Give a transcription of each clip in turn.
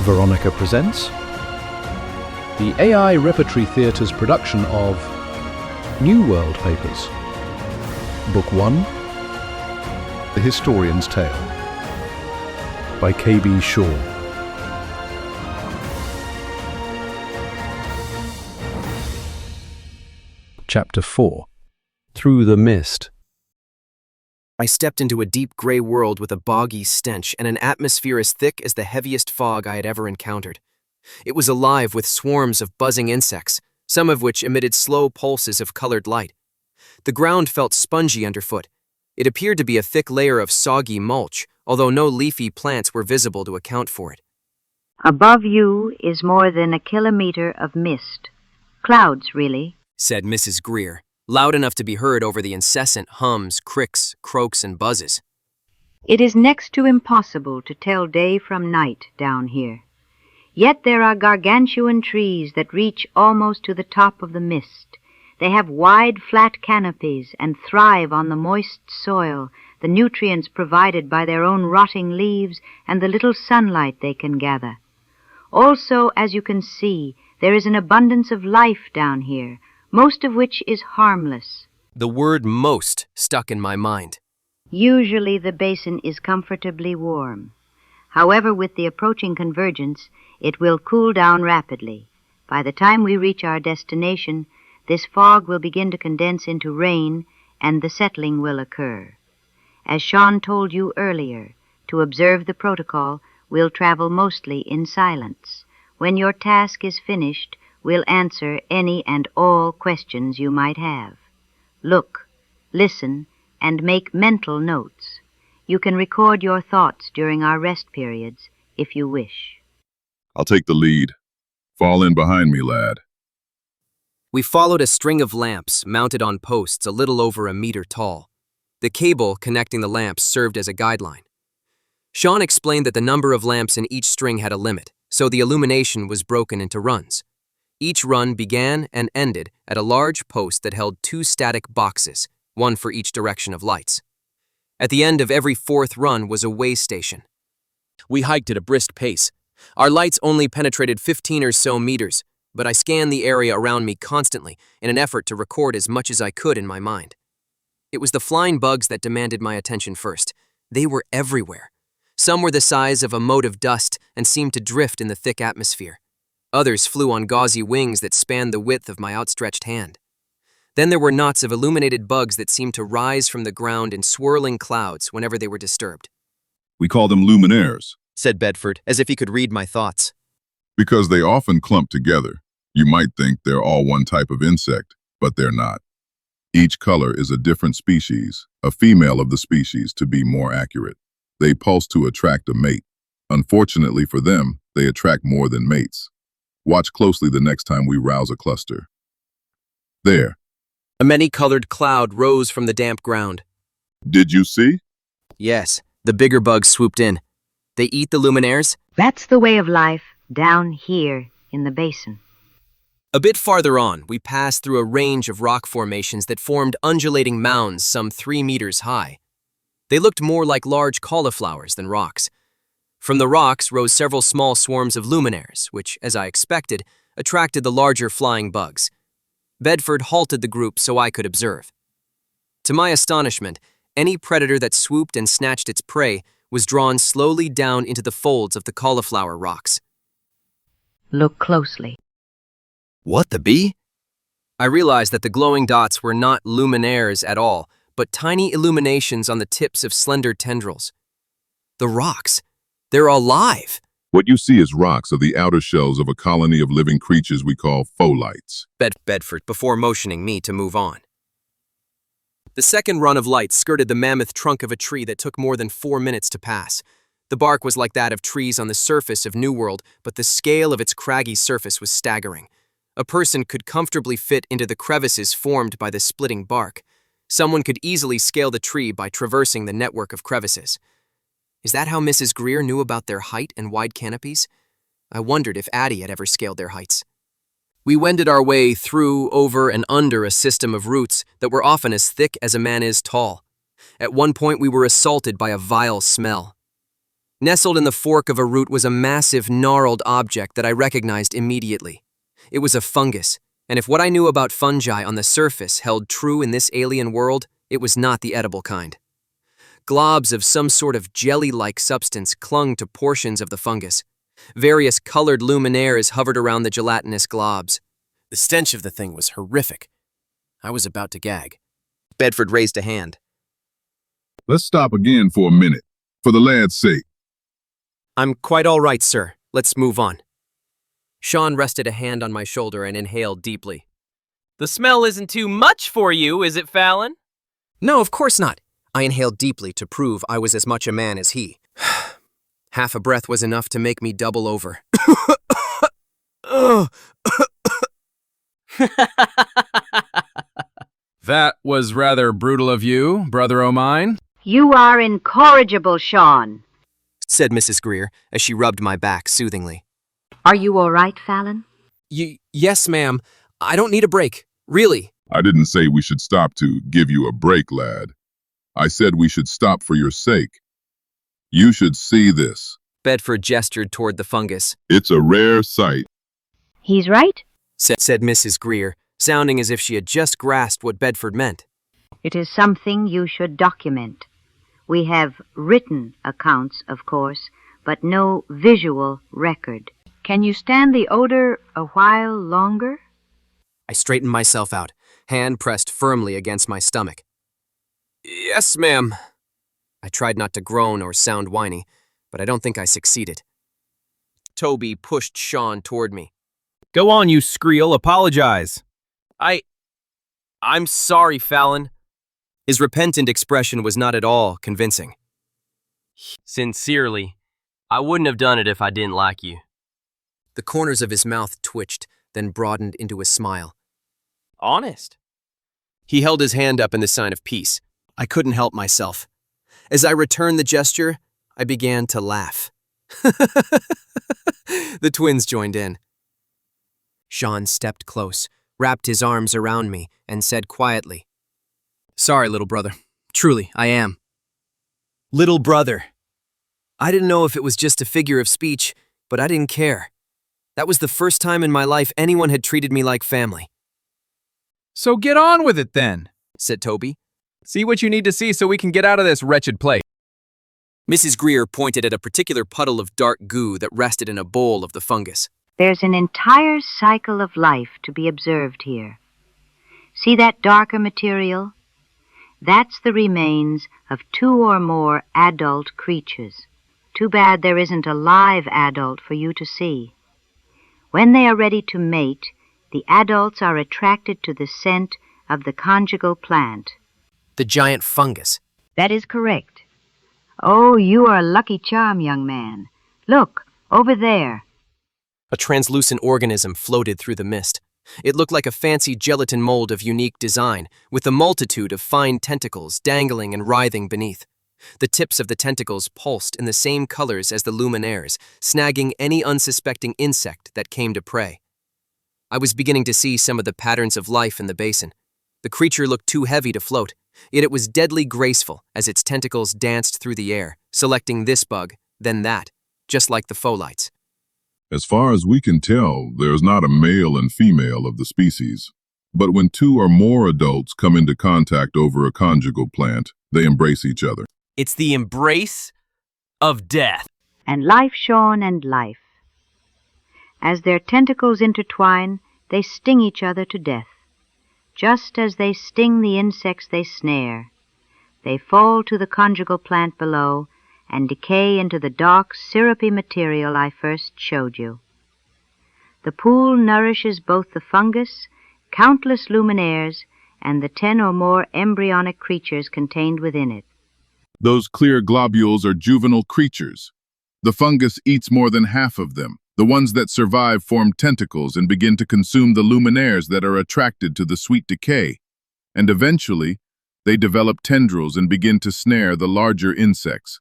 Veronica presents the AI Repertory Theatre's production of New World Papers. Book 1, The Historian's Tale, by K.B. Shaw. Chapter 4, Through the Mist. I stepped into a deep gray world with a boggy stench and an atmosphere as thick as the heaviest fog I had ever encountered. It was alive with swarms of buzzing insects, some of which emitted slow pulses of colored light. The ground felt spongy underfoot. It appeared to be a thick layer of soggy mulch, although no leafy plants were visible to account for it. Above you is more than a kilometer of mist. Clouds, really, said Mrs. Greer, loud enough to be heard over the incessant hums, cricks, croaks, and buzzes. It is next to impossible to tell day from night down here. Yet there are gargantuan trees that reach almost to the top of the mist. They have wide, flat canopies and thrive on the moist soil, the nutrients provided by their own rotting leaves and the little sunlight they can gather. Also, as you can see, there is an abundance of life down here, most of which is harmless. The word "most" stuck in my mind. Usually the basin is comfortably warm. However, with the approaching convergence, it will cool down rapidly. By the time we reach our destination, this fog will begin to condense into rain, and the settling will occur. As Sean told you earlier, to observe the protocol, we'll travel mostly in silence. When your task is finished, we'll answer any and all questions you might have. Look, listen, and make mental notes. You can record your thoughts during our rest periods, if you wish. I'll take the lead. Fall in behind me, lad. We followed a string of lamps mounted on posts a little over a meter tall. The cable connecting the lamps served as a guideline. Sean explained that the number of lamps in each string had a limit, so the illumination was broken into runs. Each run began and ended at a large post that held 2 static boxes, one for each direction of lights. At the end of every 4th run was a way station. We hiked at a brisk pace. Our lights only penetrated 15 or so meters, but I scanned the area around me constantly in an effort to record as much as I could in my mind. It was the flying bugs that demanded my attention first. They were everywhere. Some were the size of a mote of dust and seemed to drift in the thick atmosphere. Others flew on gauzy wings that spanned the width of my outstretched hand. Then there were knots of illuminated bugs that seemed to rise from the ground in swirling clouds whenever they were disturbed. We call them luminaires, said Bedford, as if he could read my thoughts. because they often clump together. You might think they're all one type of insect, but they're not. Each color is a different species, a female of the species to be more accurate. They pulse to attract a mate. Unfortunately for them, they attract more than mates. Watch closely the next time we rouse a cluster. There. A many-colored cloud rose from the damp ground. Did you see? Yes, the bigger bugs swooped in. They eat the luminaires? That's the way of life down here in the basin. A bit farther on, we passed through a range of rock formations that formed undulating mounds some 3 meters high. They looked more like large cauliflowers than rocks. From the rocks rose several small swarms of luminaires, which, as I expected, attracted the larger flying bugs. Bedford halted the group so I could observe. To my astonishment, any predator that swooped and snatched its prey was drawn slowly down into the folds of the cauliflower rocks. Look closely. What the bee? I realized that the glowing dots were not luminaires at all, but tiny illuminations on the tips of slender tendrils. The rocks, they're alive. What you see is rocks are the outer shells of a colony of living creatures we call pholites. Bedford, before motioning me to move on. The second run of lights skirted the mammoth trunk of a tree that took more than 4 minutes to pass. The bark was like that of trees on the surface of New World, but the scale of its craggy surface was staggering. A person could comfortably fit into the crevices formed by the splitting bark. Someone could easily scale the tree by traversing the network of crevices. Is that how Mrs. Greer knew about their height and wide canopies? I wondered if Addie had ever scaled their heights. We wended our way through, over, and under a system of roots that were often as thick as a man is tall. At one point we were assaulted by a vile smell. Nestled in the fork of a root was a massive, gnarled object that I recognized immediately. It was a fungus, and if what I knew about fungi on the surface held true in this alien world, it was not the edible kind. Globs of some sort of jelly-like substance clung to portions of the fungus. Various colored luminaires hovered around the gelatinous globs. The stench of the thing was horrific. I was about to gag. Bedford raised a hand. Let's stop again for a minute, for the lad's sake. I'm quite all right, sir. Let's move on. Sean rested a hand on my shoulder and inhaled deeply. The smell isn't too much for you, is it, Fallon? No, of course not. I inhaled deeply to prove I was as much a man as he. Half a breath was enough to make me double over. That was rather brutal of you, brother o' mine. You are incorrigible, Sean. Said Mrs. Greer as she rubbed my back soothingly. Are you all right, Fallon? Yes, ma'am. I don't need a break. Really. I didn't say we should stop to give you a break, lad. I said we should stop for your sake. You should see this. Bedford gestured toward the fungus. It's a rare sight. He's right. Said Mrs. Greer, sounding as if she had just grasped what Bedford meant. It is something you should document. We have written accounts, of course, but no visual record. Can you stand the odor a while longer? I straightened myself out, hand pressed firmly against my stomach. Yes, ma'am. I tried not to groan or sound whiny, but I don't think I succeeded. Toby pushed Sean toward me. Go on, you screel, apologize. I'm sorry, Fallon. His repentant expression was not at all convincing. Sincerely, I wouldn't have done it if I didn't like you. The corners of his mouth twitched, then broadened into a smile. Honest. He held his hand up in the sign of peace. I couldn't help myself. As I returned the gesture, I began to laugh. The twins joined in. Sean stepped close, wrapped his arms around me, and said quietly, "Sorry, little brother. Truly, I am." Little brother. I didn't know if it was just a figure of speech, but I didn't care. That was the first time in my life anyone had treated me like family. So get on with it then, Said Toby. See what you need to see so we can get out of this wretched place. Mrs. Greer pointed at a particular puddle of dark goo that rested in a bowl of the fungus. There's an entire cycle of life to be observed here. See that darker material? That's the remains of 2 or more adult creatures. Too bad there isn't a live adult for you to see. When they are ready to mate, the adults are attracted to the scent of the conjugal plant. The giant fungus. That is correct. Oh, you are a lucky charm, young man. Look, over there. A translucent organism floated through the mist. It looked like a fancy gelatin mold of unique design, with a multitude of fine tentacles dangling and writhing beneath. The tips of the tentacles pulsed in the same colors as the luminaires, snagging any unsuspecting insect that came to prey. I was beginning to see some of the patterns of life in the basin. The creature looked too heavy to float, yet it was deadly graceful as its tentacles danced through the air, selecting this bug, then that, just like the pholites. As far as we can tell, there's not a male and female of the species. But when 2 or more adults come into contact over a conjugal plant, they embrace each other. It's the embrace of death. And life, Sean, and life. As their tentacles intertwine, they sting each other to death. Just as they sting the insects they snare, they fall to the conjugal plant below and decay into the dark, syrupy material I first showed you. The pool nourishes both the fungus, countless luminaires, and the 10 or more embryonic creatures contained within it. Those clear globules are juvenile creatures. The fungus eats more than half of them. The ones that survive form tentacles and begin to consume the luminaires that are attracted to the sweet decay. And eventually, they develop tendrils and begin to snare the larger insects.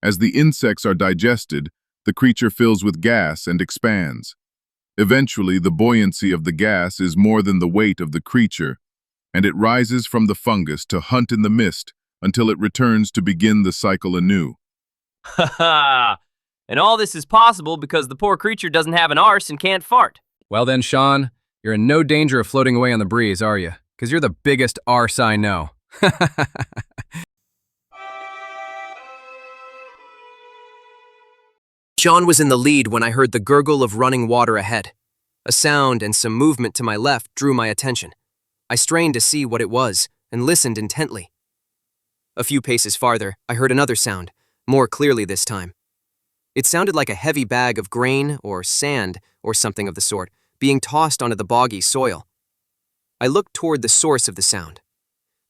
As the insects are digested, the creature fills with gas and expands. Eventually, the buoyancy of the gas is more than the weight of the creature, and it rises from the fungus to hunt in the mist until it returns to begin the cycle anew. Ha ha! And all this is possible because the poor creature doesn't have an arse and can't fart. Well then, Sean, you're in no danger of floating away on the breeze, are you? Because you're the biggest arse I know. Sean was in the lead when I heard the gurgle of running water ahead. A sound and some movement to my left drew my attention. I strained to see what it was and listened intently. A few paces farther, I heard another sound, more clearly this time. It sounded like a heavy bag of grain or sand or something of the sort being tossed onto the boggy soil. I looked toward the source of the sound.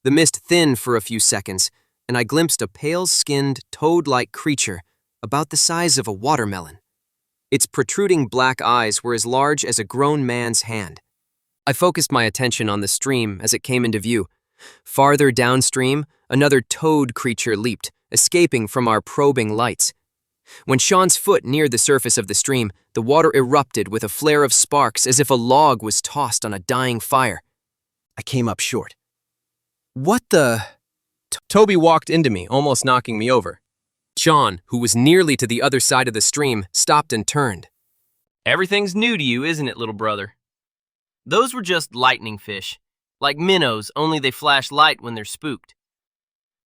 The mist thinned for a few seconds, and I glimpsed a pale-skinned, toad-like creature about the size of a watermelon. Its protruding black eyes were as large as a grown man's hand. I focused my attention on the stream as it came into view. Farther downstream, another toad creature leaped, escaping from our probing lights. When Sean's foot neared the surface of the stream, the water erupted with a flare of sparks as if a log was tossed on a dying fire. I came up short. What the? Toby walked into me, almost knocking me over. Sean, who was nearly to the other side of the stream, stopped and turned. Everything's new to you, isn't it, little brother? Those were just lightning fish. Like minnows, only they flash light when they're spooked.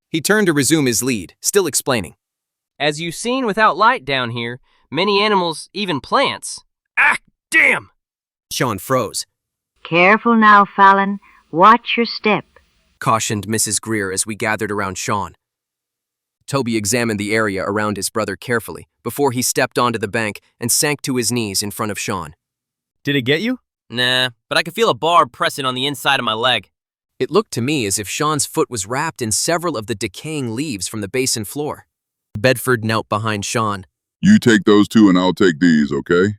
He turned to resume his lead, still explaining. As you've seen without light down here, many animals, even plants. Ah, damn! Sean froze. Careful now, Fallon. Watch your step. Cautioned Mrs. Greer as we gathered around Sean. Toby examined the area around his brother carefully before he stepped onto the bank and sank to his knees in front of Sean. Did it get you? Nah, but I could feel a barb pressing on the inside of my leg. It looked to me as if Sean's foot was wrapped in several of the decaying leaves from the basin floor. Bedford knelt behind Sean. You take those two and I'll take these, okay?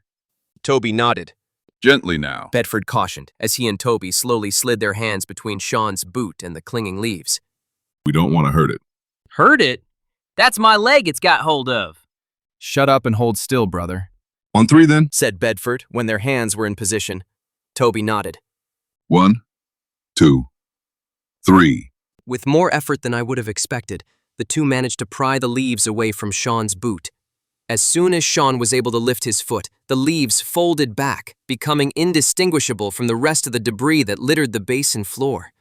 Toby nodded. Gently now. Bedford cautioned as he and Toby slowly slid their hands between Sean's boot and the clinging leaves. We don't want to hurt it. Hurt it? That's my leg it's got hold of. Shut up and hold still, brother. On three then? Said Bedford when their hands were in position. Toby nodded. 1, 2, 3. With more effort than I would have expected, the two managed to pry the leaves away from Sean's boot. As soon as Sean was able to lift his foot, the leaves folded back, becoming indistinguishable from the rest of the debris that littered the basin floor.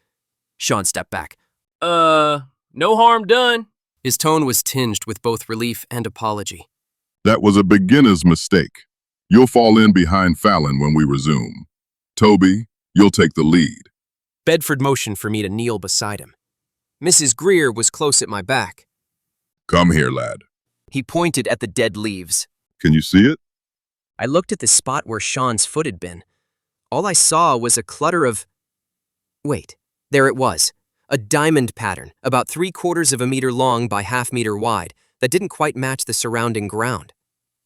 Sean stepped back. No harm done. His tone was tinged with both relief and apology. That was a beginner's mistake. You'll fall in behind Fallon when we resume. Toby, you'll take the lead. Bedford motioned for me to kneel beside him. Mrs. Greer was close at my back. Come here, lad. He pointed at the dead leaves. Can you see it? I looked at the spot where Sean's foot had been. All I saw was a clutter of... Wait, there it was. A diamond pattern, about 3/4 of a meter long by 1/2 meter wide, that didn't quite match the surrounding ground.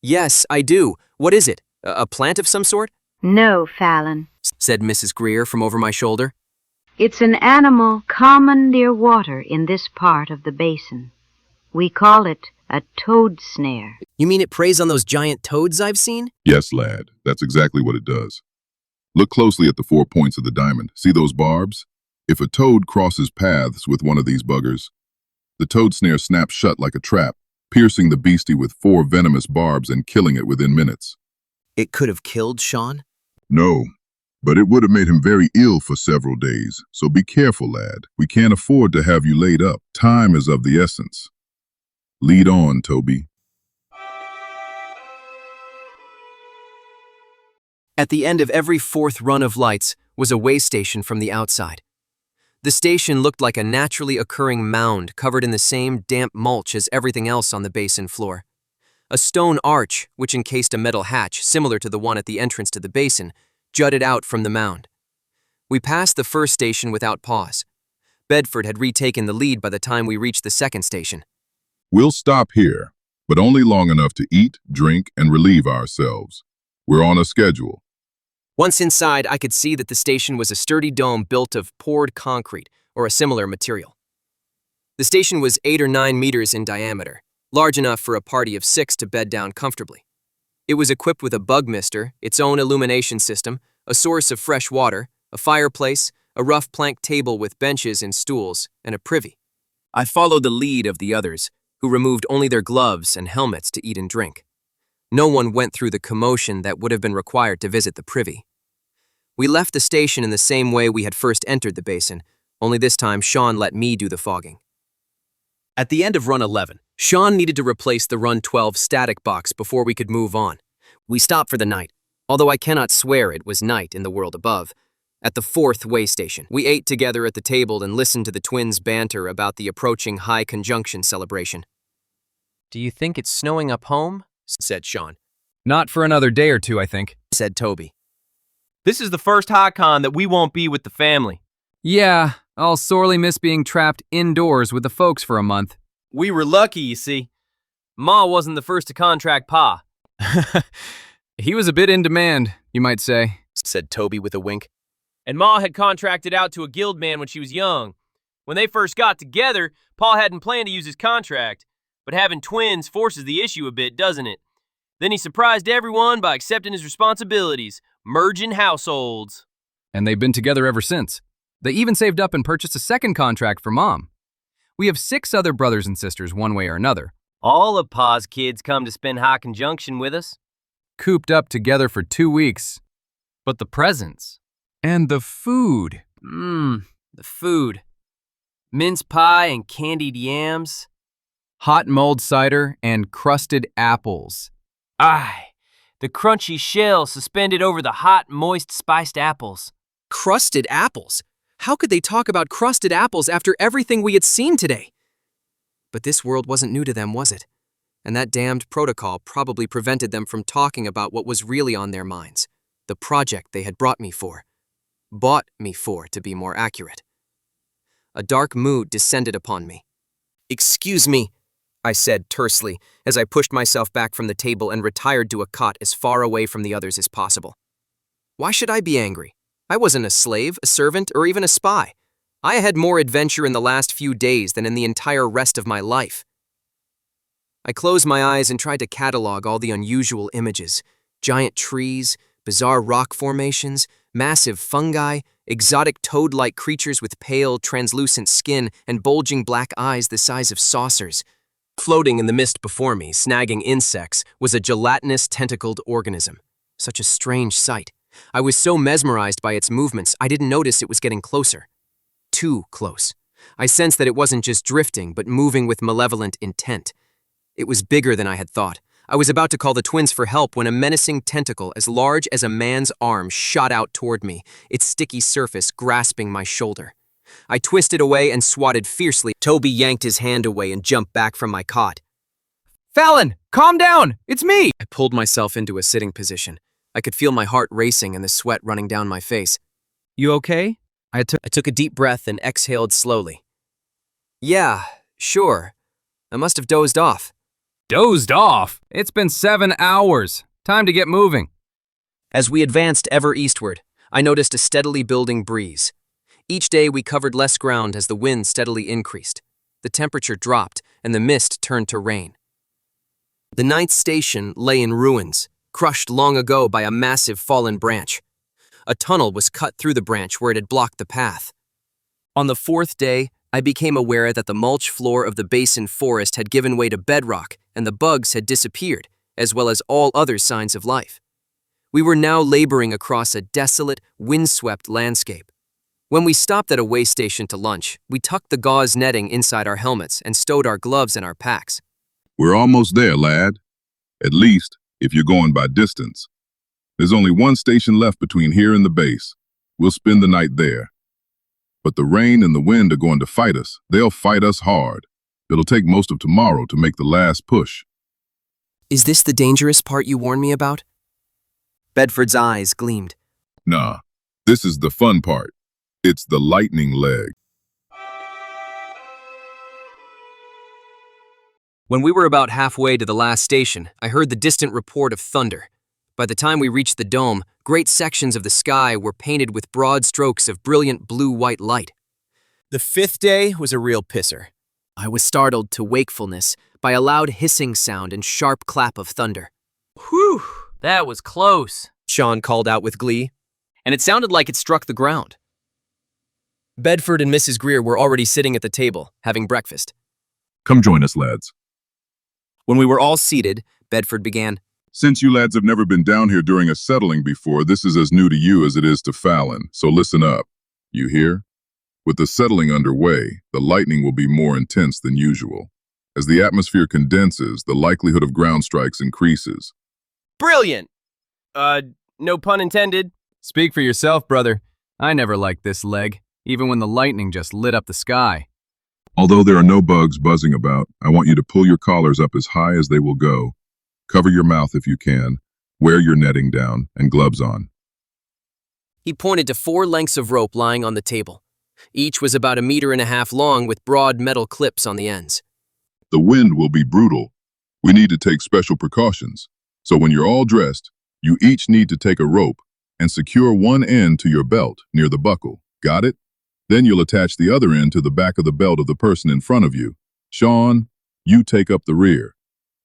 Yes, I do. What is it? A plant of some sort? No, Fallon. Said Mrs. Greer from over my shoulder. It's an animal common near water in this part of the basin. We call it a toad snare. You mean it preys on those giant toads I've seen? Yes, lad. That's exactly what it does. Look closely at the 4 points of the diamond. See those barbs? If a toad crosses paths with one of these buggers, the toad snare snaps shut like a trap, piercing the beastie with 4 venomous barbs and killing it within minutes. It could have killed Sean? No, but it would have made him very ill for several days, so be careful, lad. We can't afford to have you laid up. Time is of the essence. Lead on, Toby. At the end of every 4th run of lights was a way station from the outside. The station looked like a naturally occurring mound covered in the same damp mulch as everything else on the basin floor. A stone arch, which encased a metal hatch similar to the one at the entrance to the basin, jutted out from the mound. We passed the first station without pause. Bedford had retaken the lead by the time we reached the second station. We'll stop here, but only long enough to eat, drink, and relieve ourselves. We're on a schedule. Once inside, I could see that the station was a sturdy dome built of poured concrete or a similar material. The station was 8 or 9 meters in diameter, large enough for a party of 6 to bed down comfortably. It was equipped with a bug mister, its own illumination system, a source of fresh water, a fireplace, a rough plank table with benches and stools, and a privy. I followed the lead of the others, who removed only their gloves and helmets to eat and drink. No one went through the commotion that would have been required to visit the privy. We left the station in the same way we had first entered the basin, only this time Sean let me do the fogging. At the end of Run 11, Sean needed to replace the Run 12 static box before we could move on. We stopped for the night, although I cannot swear it was night in the world above. At the 4th way station, we ate together at the table and listened to the twins banter about the approaching high conjunction celebration. Do you think it's snowing up home? Said Sean. Not for another day or two, I think. Said Toby. This is the first high con that we won't be with the family. Yeah, I'll sorely miss being trapped indoors with the folks for a month. We were lucky, you see. Ma wasn't the first to contract Pa. He was a bit in demand, you might say. Said Toby with a wink. And Ma had contracted out to a guild man when she was young. When they first got together, Pa hadn't planned to use his contract. But having twins forces the issue a bit, doesn't it? Then he surprised everyone by accepting his responsibilities, merging households. And they've been together ever since. They even saved up and purchased a second contract for Mom. We have 6 other brothers and sisters one way or another. All of Pa's kids come to spend high conjunction with us. Cooped up together for 2 weeks. But the presents. And the food. The food. Mince pie and candied yams. Hot mulled cider and crusted apples. Aye, the crunchy shell suspended over the hot, moist, spiced apples. Crusted apples? How could they talk about crusted apples after everything we had seen today? But this world wasn't new to them, was it? And that damned protocol probably prevented them from talking about what was really on their minds, the project they had brought me for. Bought me for, to be more accurate. A dark mood descended upon me. "Excuse me," I said tersely as I pushed myself back from the table and retired to a cot as far away from the others as possible. Why should I be angry? I wasn't a slave, a servant, or even a spy. I had more adventure in the last few days than in the entire rest of my life. I closed my eyes and tried to catalog all the unusual images: giant trees, bizarre rock formations, massive fungi, exotic toad-like creatures with pale, translucent skin and bulging black eyes the size of saucers. Floating in the mist before me, snagging insects, was a gelatinous, tentacled organism. Such a strange sight. I was so mesmerized by its movements, I didn't notice it was getting closer. Too close. I sensed that it wasn't just drifting, but moving with malevolent intent. It was bigger than I had thought. I was about to call the twins for help when a menacing tentacle as large as a man's arm shot out toward me, its sticky surface grasping my shoulder. I twisted away and swatted fiercely. Toby yanked his hand away and jumped back from my cot. Fallon, calm down! It's me! I pulled myself into a sitting position. I could feel my heart racing and the sweat running down my face. You okay? I took a deep breath and exhaled slowly. Yeah, sure. I must have dozed off. Dozed off? It's been 7 hours. Time to get moving. As we advanced ever eastward, I noticed a steadily building breeze. Each day we covered less ground as the wind steadily increased. The temperature dropped and the mist turned to rain. The 9th station lay in ruins, crushed long ago by a massive fallen branch. A tunnel was cut through the branch where it had blocked the path. On the 4th day, I became aware that the mulch floor of the basin forest had given way to bedrock and the bugs had disappeared, as well as all other signs of life. We were now laboring across a desolate, windswept landscape. When we stopped at a way station to lunch, we tucked the gauze netting inside our helmets and stowed our gloves in our packs. We're almost there, lad. At least, if you're going by distance. There's only one station left between here and the base. We'll spend the night there. But the rain and the wind are going to fight us. They'll fight us hard. It'll take most of tomorrow to make the last push. Is this the dangerous part you warned me about? Bedford's eyes gleamed. Nah, this is the fun part. It's the lightning leg. When we were about halfway to the last station, I heard the distant report of thunder. By the time we reached the dome, great sections of the sky were painted with broad strokes of brilliant blue-white light. The 5th day was a real pisser. I was startled to wakefulness by a loud hissing sound and sharp clap of thunder. Whew, that was close, Sean called out with glee, and it sounded like it struck the ground. Bedford and Mrs. Greer were already sitting at the table, having breakfast. Come join us, lads. When we were all seated, Bedford began. Since you lads have never been down here during a settling before, this is as new to you as it is to Fallon, so listen up. You hear? With the settling underway, the lightning will be more intense than usual. As the atmosphere condenses, the likelihood of ground strikes increases. Brilliant! No pun intended. Speak for yourself, brother. I never liked this leg, even when the lightning just lit up the sky. Although there are no bugs buzzing about, I want you to pull your collars up as high as they will go. Cover your mouth if you can, wear your netting down, and gloves on. He pointed to 4 lengths of rope lying on the table. Each was about 1.5 meters long with broad metal clips on the ends. The wind will be brutal. We need to take special precautions. So when you're all dressed, you each need to take a rope and secure one end to your belt near the buckle. Got it? Then you'll attach the other end to the back of the belt of the person in front of you. Sean, you take up the rear.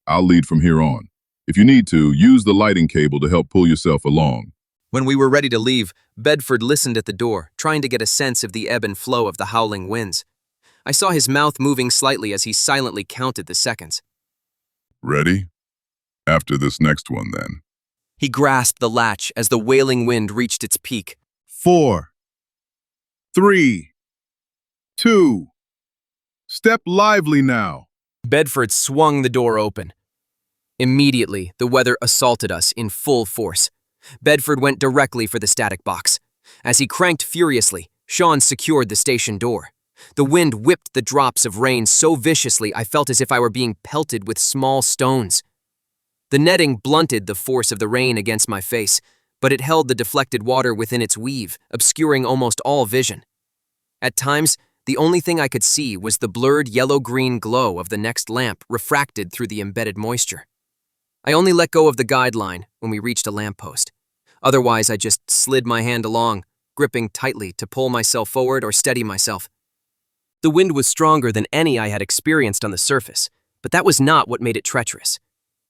I'll lead from here on. If you need to, use the lighting cable to help pull yourself along. When we were ready to leave, Bedford listened at the door, trying to get a sense of the ebb and flow of the howling winds. I saw his mouth moving slightly as he silently counted the seconds. Ready? After this next one, then. He grasped the latch as the wailing wind reached its peak. 4, 3, 2. Step lively now. Bedford swung the door open. Immediately, the weather assaulted us in full force. Bedford went directly for the static box. As he cranked furiously, Sean secured the station door. The wind whipped the drops of rain so viciously I felt as if I were being pelted with small stones. The netting blunted the force of the rain against my face, but it held the deflected water within its weave, obscuring almost all vision. At times, the only thing I could see was the blurred yellow-green glow of the next lamp refracted through the embedded moisture. I only let go of the guideline when we reached a lamppost. Otherwise, I just slid my hand along, gripping tightly to pull myself forward or steady myself. The wind was stronger than any I had experienced on the surface, but that was not what made it treacherous.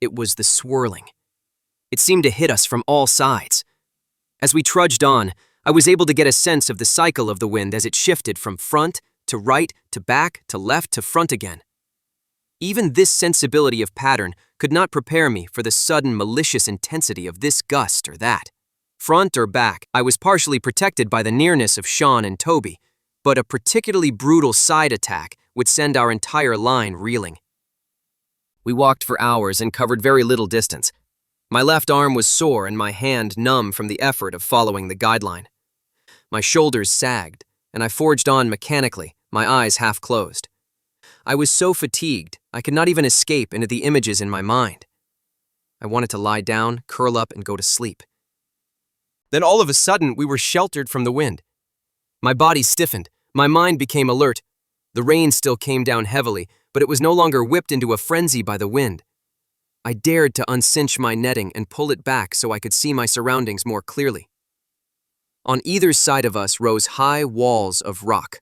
It was the swirling. It seemed to hit us from all sides. As we trudged on, I was able to get a sense of the cycle of the wind as it shifted from front to right to back to left to front again. Even this sensibility of pattern could not prepare me for the sudden malicious intensity of this gust or that. Front or back, I was partially protected by the nearness of Sean and Toby, but a particularly brutal side attack would send our entire line reeling. We walked for hours and covered very little distance. My left arm was sore and my hand numb from the effort of following the guideline. My shoulders sagged, and I forged on mechanically, my eyes half closed. I was so fatigued, I could not even escape into the images in my mind. I wanted to lie down, curl up, and go to sleep. Then all of a sudden, we were sheltered from the wind. My body stiffened, my mind became alert. The rain still came down heavily, but it was no longer whipped into a frenzy by the wind. I dared to uncinch my netting and pull it back so I could see my surroundings more clearly. On either side of us rose high walls of rock.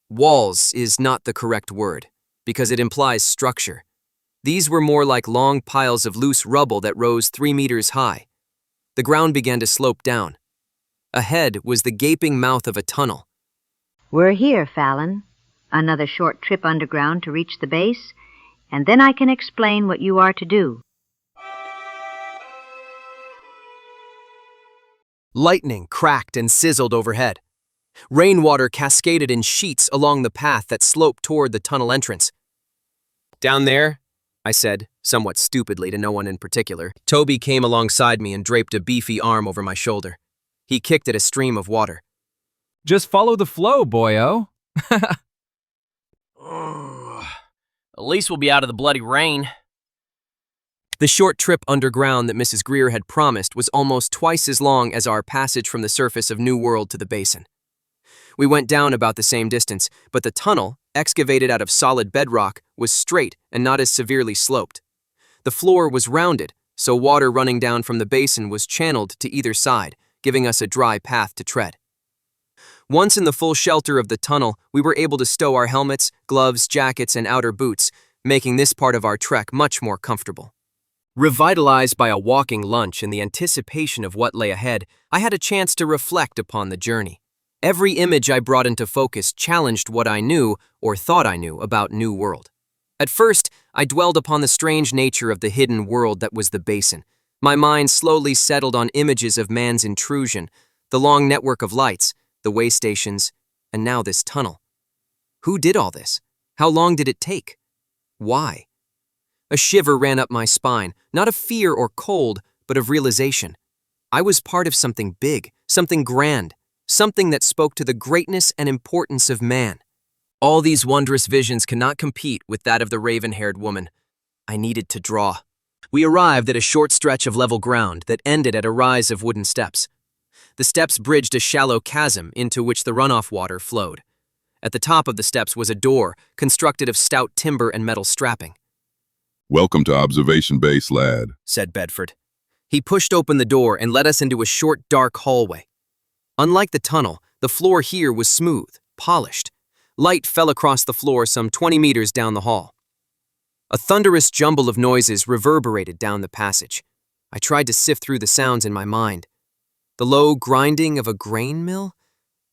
Walls is not the correct word, because it implies structure. These were more like long piles of loose rubble that rose 3 meters high. The ground began to slope down. Ahead was the gaping mouth of a tunnel. We're here, Fallon. Another short trip underground to reach the base, and then I can explain what you are to do. Lightning cracked and sizzled overhead. Rainwater cascaded in sheets along the path that sloped toward the tunnel entrance. "Down there," I said, somewhat stupidly to no one in particular. Toby came alongside me and draped a beefy arm over my shoulder. He kicked at a stream of water. Just follow the flow, boyo. At least we'll be out of the bloody rain. The short trip underground that Mrs. Greer had promised was almost twice as long as our passage from the surface of New World to the basin. We went down about the same distance, but the tunnel, excavated out of solid bedrock, was straight and not as severely sloped. The floor was rounded, so water running down from the basin was channeled to either side, giving us a dry path to tread. Once in the full shelter of the tunnel, we were able to stow our helmets, gloves, jackets, and outer boots, making this part of our trek much more comfortable. Revitalized by a walking lunch and the anticipation of what lay ahead, I had a chance to reflect upon the journey. Every image I brought into focus challenged what I knew or thought I knew about New World. At first, I dwelled upon the strange nature of the hidden world that was the basin. My mind slowly settled on images of man's intrusion, the long network of lights, the way stations, and now this tunnel. Who did all this? How long did it take? Why? A shiver ran up my spine, not of fear or cold, but of realization. I was part of something big, something grand, something that spoke to the greatness and importance of man. All these wondrous visions cannot compete with that of the raven-haired woman. I needed to draw. We arrived at a short stretch of level ground that ended at a rise of wooden steps. The steps bridged a shallow chasm into which the runoff water flowed. At the top of the steps was a door, constructed of stout timber and metal strapping. "Welcome to Observation Base, lad," said Bedford. He pushed open the door and led us into a short, dark hallway. Unlike the tunnel, the floor here was smooth, polished. Light fell across the floor some 20 meters down the hall. A thunderous jumble of noises reverberated down the passage. I tried to sift through the sounds in my mind. The low grinding of a grain mill?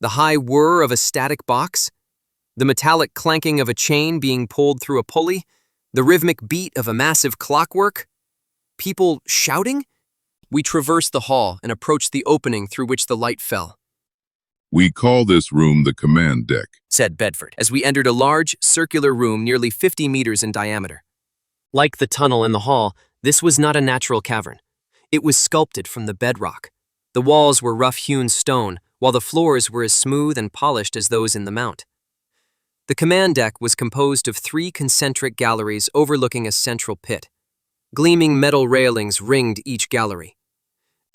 The high whir of a static box? The metallic clanking of a chain being pulled through a pulley? The rhythmic beat of a massive clockwork? People shouting? We traversed the hall and approached the opening through which the light fell. "We call this room the command deck," said Bedford, as we entered a large, circular room nearly 50 meters in diameter. Like the tunnel in the hall, this was not a natural cavern. It was sculpted from the bedrock. The walls were rough-hewn stone, while the floors were as smooth and polished as those in the mount. The command deck was composed of 3 concentric galleries overlooking a central pit. Gleaming metal railings ringed each gallery.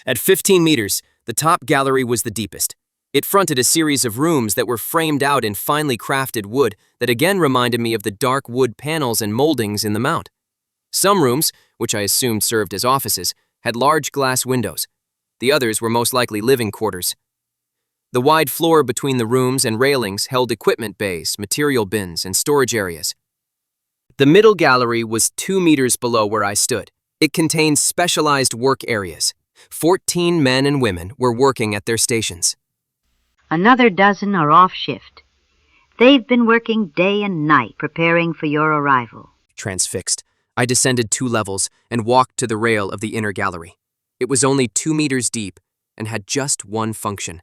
At 15 meters, the top gallery was the deepest. It fronted a series of rooms that were framed out in finely crafted wood that again reminded me of the dark wood panels and moldings in the mount. Some rooms, which I assumed served as offices, had large glass windows. The others were most likely living quarters. The wide floor between the rooms and railings held equipment bays, material bins, and storage areas. The middle gallery was 2 meters below where I stood. It contained specialized work areas. 14 men and women were working at their stations. Another dozen are off shift. They've been working day and night preparing for your arrival. Transfixed, I descended 2 levels and walked to the rail of the inner gallery. It was only 2 meters deep and had just one function: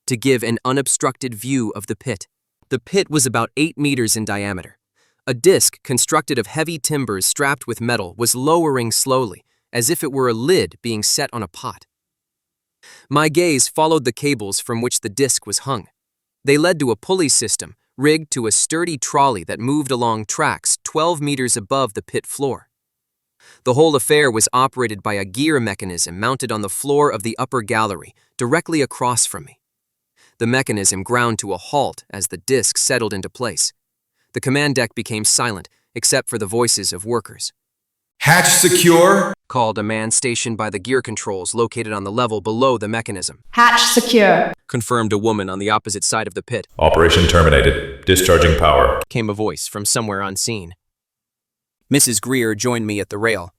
to give an unobstructed view of the pit. The pit was about 8 meters in diameter. A disc constructed of heavy timbers strapped with metal was lowering slowly, as if it were a lid being set on a pot. My gaze followed the cables from which the disc was hung. They led to a pulley system rigged to a sturdy trolley that moved along tracks 12 meters above the pit floor. The whole affair was operated by a gear mechanism mounted on the floor of the upper gallery, directly across from me. The mechanism ground to a halt as the disc settled into place. The command deck became silent, except for the voices of workers. "Hatch secure," called a man stationed by the gear controls located on the level below the mechanism. "Hatch secure," confirmed a woman on the opposite side of the pit. "Operation terminated. Discharging power," came a voice from somewhere unseen. Mrs. Greer joined me at the rail.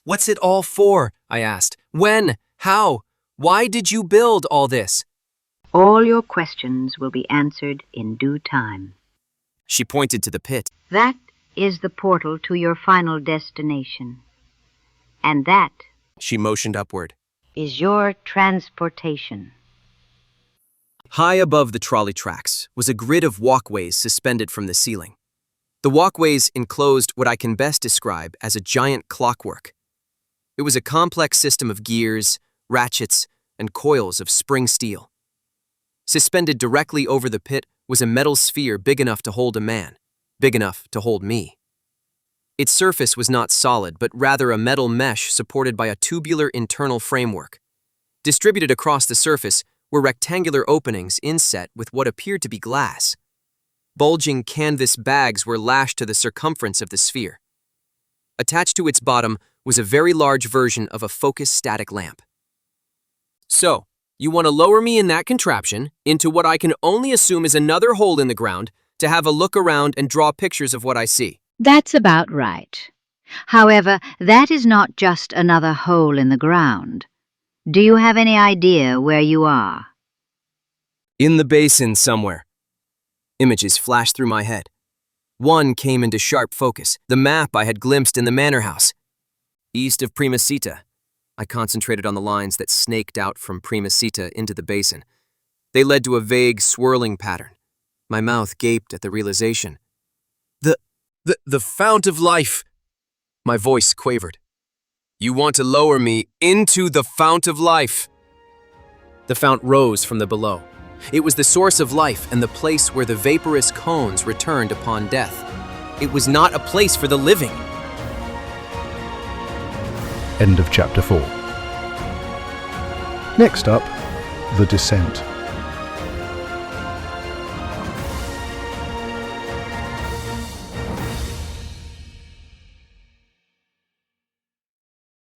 "What's it all for?" I asked. "When? How? Why did you build all this?" All your questions will be answered in due time. She pointed to the pit. That is the portal to your final destination. And that She motioned upward. is your transportation. High above the trolley tracks was a grid of walkways suspended from the ceiling. The walkways enclosed what I can best describe as a giant clockwork. It was a complex system of gears, ratchets, and coils of spring steel. Suspended directly over the pit was a metal sphere big enough to hold a man, big enough to hold me. Its surface was not solid, but rather a metal mesh supported by a tubular internal framework. Distributed across the surface were rectangular openings inset with what appeared to be glass. Bulging canvas bags were lashed to the circumference of the sphere. Attached to its bottom was a very large version of a focus static lamp. "So, you want to lower me in that contraption into what I can only assume is another hole in the ground to have a look around and draw pictures of what I see." That's about right. However, that is not just another hole in the ground. Do you have any idea where you are? "In the basin somewhere." Images flashed through my head. One came into sharp focus, the map I had glimpsed in the manor house. East of Primacita. I concentrated on the lines that snaked out from Primacita into the basin. They led to a vague, swirling pattern. My mouth gaped at the realization. The fount of life. My voice quavered. You want to lower me into the fount of life. The fount rose from the below. It was the source of life and the place where the vaporous cones returned upon death. It was not a place for the living. End of chapter 4. Next up, the descent.